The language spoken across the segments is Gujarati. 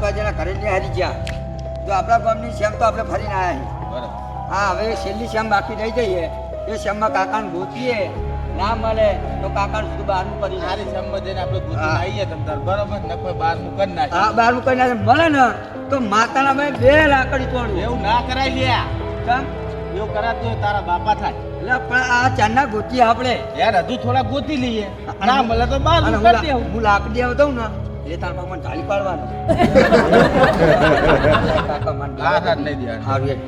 વાગ્યાના ઘરે ને હારી ગયા તો આપણા ગામની શેમ તો આપણે ફરીને આવ્યા બરાબર. હા હવે છેલ્લી શેમ બાકી રહી જઈએ એ શેમમાં કાકાને ગોતીએ ના મળે તો કાકાને સુધી બહારનું કરી સારી સંબંધીને આપણે ગોતી આવીએ તમ તાર બરાબર ને કોઈ બહાર મૂકન ના હા બહારનું કરી નાખે મળે ને તો માતાના ભાઈ 2 લાકડી તોડવું એવું ના કરાય લ્યા કેમ એવું કરાતું હોય તારા બાપા થાય એટલે પણ આ ચારના ગોતીએ આપણે યાર હજુ થોડા ગોતી લઈએ ના મળે તો બહાર અને મૂકી દેવું. હું લાકડી આવતો ને એટલે તારા બાપા મને ઢાળી પાડવાનો કાકા મને હા હા નહીં દેવાનું. હારું એક.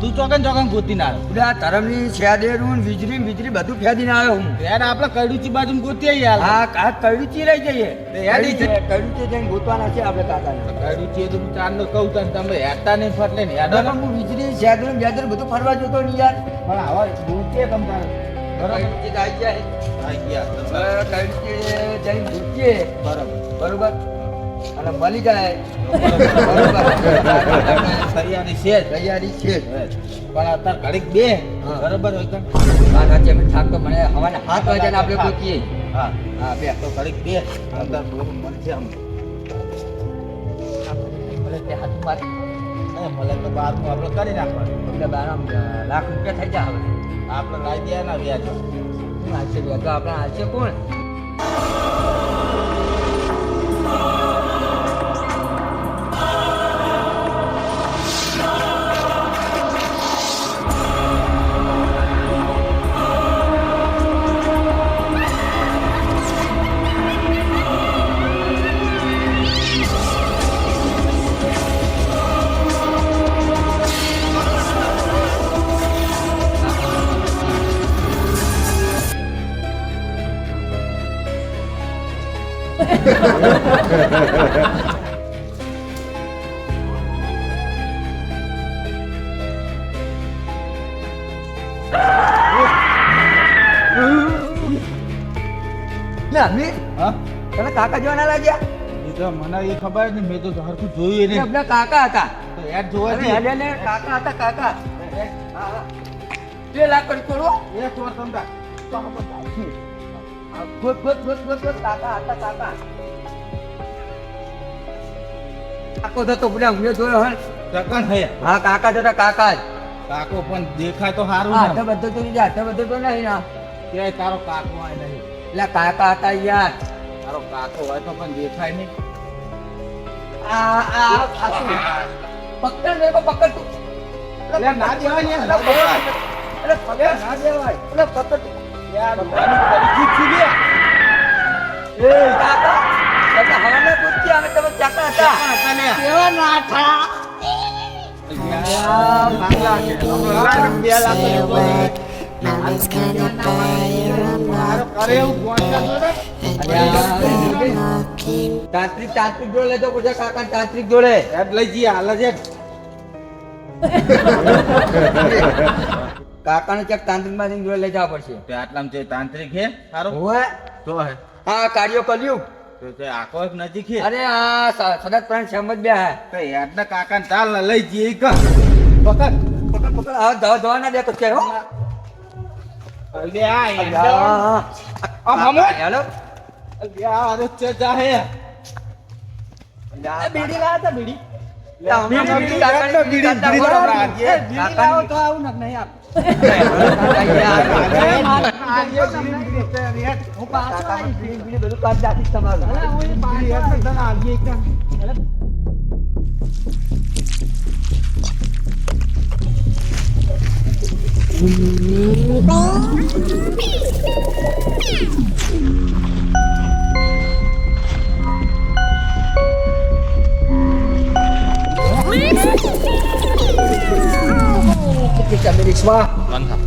તું ચોકન ગોતી ના આવ્યો બધા ધરમની છેદેરું ને વીજળી બધું ફેદીને આવ્યો હું યાર આપણે કડુચી બાજુ ગોતીએ યાર હા આ કડુચી રહી જઈએ તે યાદી છે. કડુચી જઈને ગોતવાના છે આપણે કાકાને કડુચી તો હું ચાર નો કહું તને તમે હેરતા નહીં ફરલે ને યાદ પણ હું વીજળી છેદેરું બેદર બધું ફરવા જતો ને યાર પણ આવા ગોતીએ તમ તારે બરાબર કડુચી તો આવી જાય આવી ગયા હવે કડુચી જઈને ગોતીએ બરોબર અને મળી જાય તૈયારી છે જ. તૈયારી છે જ. પણ અત્યારે ઘડીક બે હા. બરાબર હોય કાં? વાત સાચી, અમે થાક તો મને હવાના 7 વાગ્યાને આપણે ગોતીએ હા હા બે તો ઘડીક બે અંદર બોલું મળશે આમ ભલે તે હાથ મારી નહીં મળે તો બહારનું આપણે કરી નાખવાનું એટલે બાર આમ લાખ રૂપિયા થઈ જાય હવે આપણે લાવી દે ના વ્યાજ શું હાલશે તો આપણે હાલશે કોણ લે અમી હા તને કાકા જોવાના લાગ્યા એ તો મને એ ખબર જ નહીં મેં તો હરખું જોયું એ નહીં આપણા કાકા હતા તો યાર જોવા અરે જઈએ. હેડે ને કાકા હતા કાકા હા હા 2 લાખ કરી છોડો એક વાર સમજા તો આપણે ચાલશે. આ ગોત કાકા હતા કાકા કાકો તો પેલા હું જોયો હે ટકન થયા હા કાકા જતા કાકા જ કાકો પણ દેખાય તો સારું હાથે ને બધો તો નહીં હાથે બધો તો નહીં ના ક્યાંય તારો કાકો હોય નહીં એટલે કાકા હતા યાર તારો કાકો હોય તો પણ દેખાય નહીં આ શું? પકડ ને કો પકડ તું એટલે ના દેવાય ને યાર. અરે પકડ ના દેવાય અરે પકડ તું. યાર બધાની પરિચિત છું લે. એ કાકા કાકા હવાને પૂછ્યા અમે તમે કાકા હતા હતા ને. કેવા ના થા યાર, માંગલા છે. હમણાં લાખ, 2 લાખ Stay રૂપિયા awake. Mommy's gonna buy you a મારો mug. કરે એવું પહોંચ્યા છો ને? Knocking. તાંત્રિક જોડે લેતો પૂછે કાકા તાંત્રિક જોડે હેડ લઈ જઈએ હાલ જ હેડ. કાકાને ક્યાંક તાંત્રિક માં જોડે લઈ જવા પડશે તે આટલામાં તે તાંત્રિક હે સારો હોવે તો હે હા કાર્યો કર્યું તો તે આખો એક નજીક હે અરે આ સદત પ્રાણ સમજ બે હે તો હેડના કાકાને ચાલ ને લઈ જઈએ ઈ કર. પકડ પકડ પકડ આ દવા ના દે તો કે હો અલે આ હેડ. આ હમો. હેલો અલે આ અરે ચેજા હે બીડી લાયા તા બીડી બીડી લાવો તો આવું ને નહીં આપ. Kita milik semua. Mantap.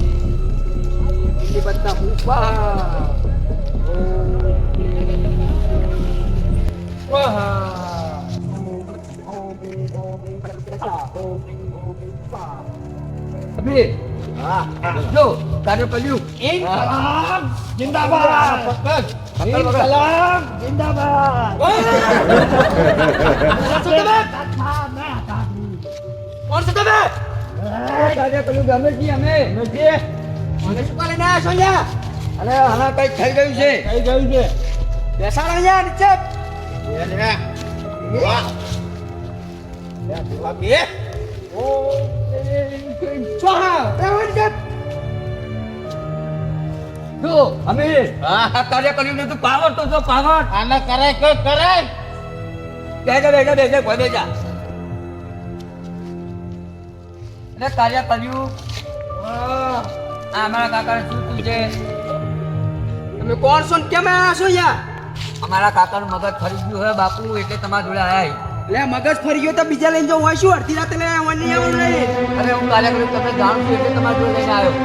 Ini bantah lupa. Wah. Tapi, lo, taruh kayu. Insalam Zindabad. Pekak. Insalam Zindabad. Kau sudah be? Taruh kayu gambar sih ame. નથી. મને શું કરે ના સોયા અરે આના કઈ થઈ ગયું છે કઈ ગયું છે? બેસાડો યાર નીચે એ લે. વાહ. આ બે જો અમીર આ કાર્ય કર્યું ને તું પાવર તો જો પાવર આને કરાય કોઈ કરાય બેજા કોઈ બેજા એટલે કાર્ય કર્યું આ અમારા કાકાને શું તું છે તમે કોણ છો ને કેમ આવ્યા છો યાર? અમારા કાકાનું મગજ ફરી ગયું હે બાપુ એટલે તમારા જોડે આયા લે મગજ ફરી ગયો તો બીજા લઈને જવું હોય શું? અડધી રાતે લે આવવાનું નહીં આવવાનું નહીં. અરે હું કાર્ય કર્યું તમને જાણું છું એટલે તમારા જોડે લઈને આવ્યો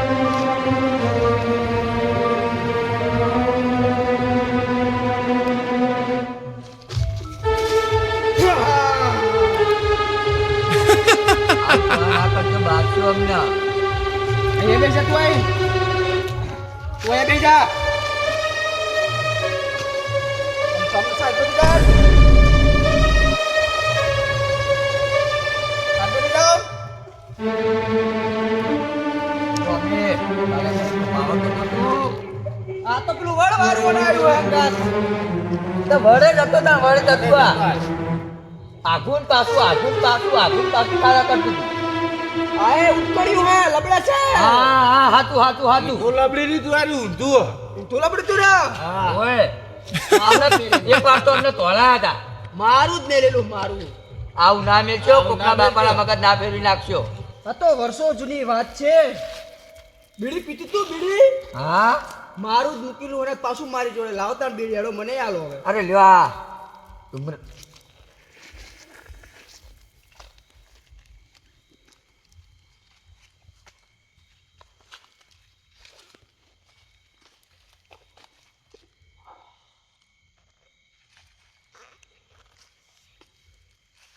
આ કરજો બાજુ અમને એ બેસા તું આઈ. તું એ બેસા. તમે સાઈડ પર કર. સાઈડ પર જાઓ. આ તો પેલું વડ વાળું બનાવ્યું એમ ગાત. વડે જતો તા વડે જતું આઘું પાછું તારા કરતું હતું. આ એ ઉકળ્યું હે લબડા છે. હા હાતું ગોલાબડી ની તું ઊંધું તું લબડું તું રે. ઓય આપણે એક વાર તો અમને તોલાયા હતા મારું જ મેલેલું મારું. આવું ના મેલશો કોકના બાપાના મગજ ના ફેરવી નાખશો આ તો વર્ષો જૂની વાત છે. બીડી પીતી તું બીડી હા મારું જ મૂકેલું અને પાછું મારી જોડે લાવતા બીડી હેડો મને આલો હવે. અરે લ્યો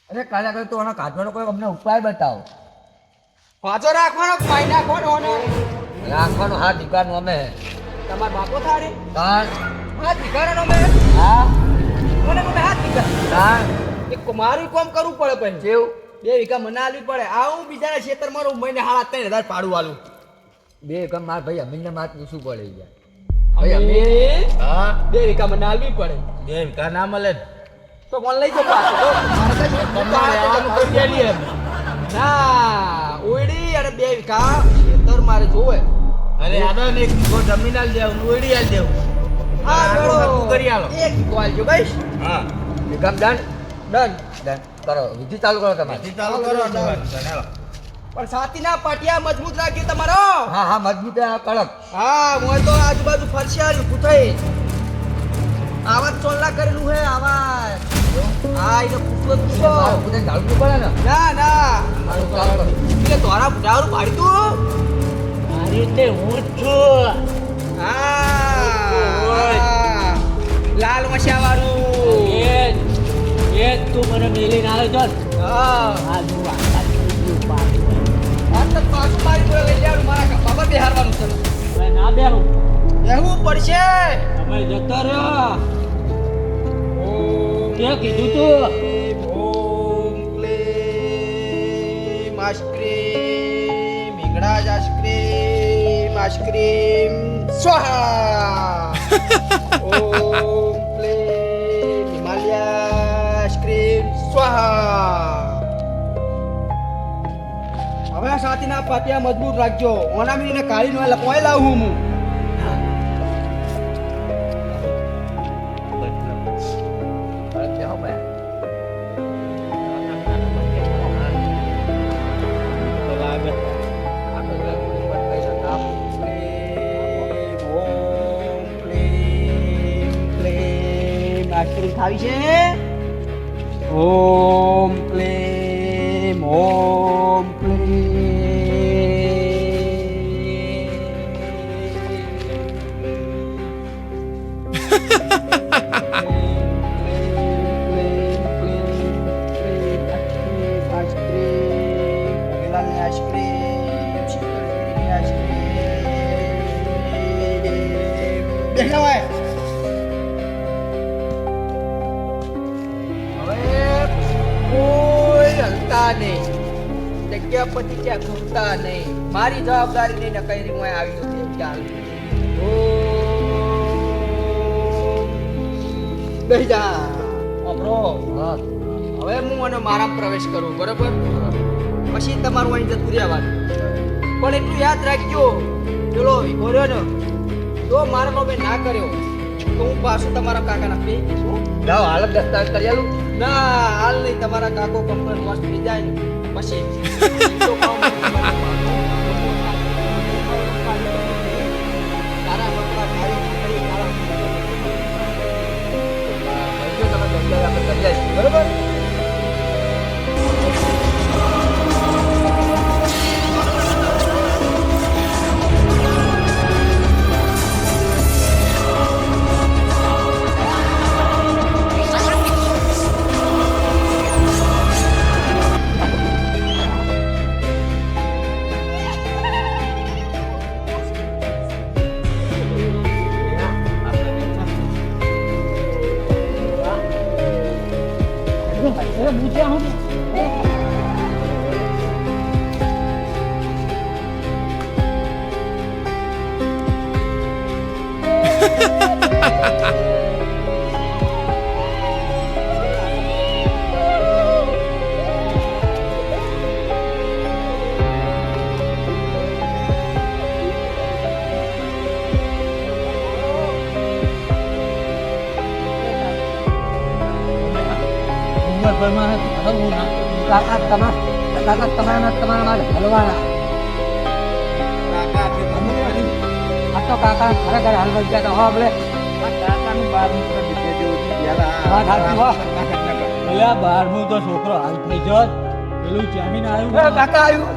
અરે કાલે તો આનો કાઢવાનો કોઈ અમને ઉપાય બતાવો પાછો રાખવાનો પાઈ નાખવાનો અને રાખવાનો હા દીકરાનું અમે તમાર બાપો થારે તાણ હા દીકરાનો મેં હા મને મને હાથ દીકરા તાણ એક મારું કામ કરવું પડે પછી કેવું 2 વીઘા મને આલવી પડે. આ હું બીજાના ખેતર મારું મહિને 3,500 પાડું આલું. બે ગમ માર ભાઈ અમીનને માત પૂછવું પડે યાર ભાઈ અમે હા 2 વીઘા મને આલવી પડે બે કા ના મળે તો કોણ લઈ જાવ પાછો તો મારે તો તમને રહેવાનું કરી દેલી એમ ના ઓયડી અને 2 વીઘા ખેતર મારે જોવે. અરે આનો ને એક વીઘો જમીન આલ દેવું ઉડી આલ દેવું હા આનું હરખું કરી આલો. એક વીઘો આલજો બસ. હા ગમ ડન ડન. ડન કરો વિધિ ચાલુ કરો તમારે હજી ચાલુ કરો ચાલો પણ સાતીના પાટિયા મજબૂત રાખજો તમારો. હા મજબૂત કડક હા મોય તો આજુબાજુ ફરશિયારી પૂછાઈ આવાજ ચોલ્લા કરેલું હે આવાજ. હા એને પૂછો પૂછો. મારે ખુદને ઝાડવું પડે ને ના ના મારું ચાલુ કરો એટલે તોરા બુઢારું પાડી તું. મારી તે હું જ છું હા લાલ મસા વાળું. તું મને મેલીને આવે છો હા આ તું આખા આ તો પાછું મારી જોડે લઈ લેવાનું મારા બાબા બેહારવાનું છે. હવે ના બેરું રહેવું પડશે. તમે જતો રહ્યો ઓમ તે કીધું તું ઓમ ક્લીમ આઈસ્ક્રીમ હિંગળાજ આઈસ્ક્રીમ સ્વાહા. ઓમ ક્લીમ હિમાલય આઈસ્ક્રીમ સ્વાહા. હવે આ સાતીના પાટિયા મજબૂત રાખજો. ઓના મીને કાઢી નો લખવાય લાવું હું. આઈસ્ક્રીમ ખાવી છે. ઓમ ક્લેમ ઓમ જગ્યા પતિ ત્યાં ઘૂમતા નહીં. મારી જવાબદારી નહીં ને કઈ હું આવી નથી ચાલ. બેહી જા. અમરો હા હવે હું અને મારામાં પ્રવેશ કરું બરોબર પછી તમારું અહીં જતું રહેવાનું પણ એટલું યાદ રાખજો પેલો વિભો રહ્યો ને તો મારા બાપે ના કર્યો તો હું પાછું તમારા કાકાના પે જાઓ હાલ જ દસ્તાવેજ કરી આલું ના હાલ નહીં તમારા કાકો કંપની મસ્ત થઈ જાય ને પછી તો કામ તારા મતલબ તારી છોકરી તારા તમે દસ્તાવેજ આપણે કરી આવીશું બરોબર કાકા તમારા માટે હલવાના આ તો કાકા ખરેખર હલવા ગયા તો આપણે કાકાનું 12મું તો દીધે જેવું છે. વાત સાચી હો. અલ્યા 12મું તો છોકરો હાલ થઈ જત પેલું જામીન આવ્યું કાકા આવ્યું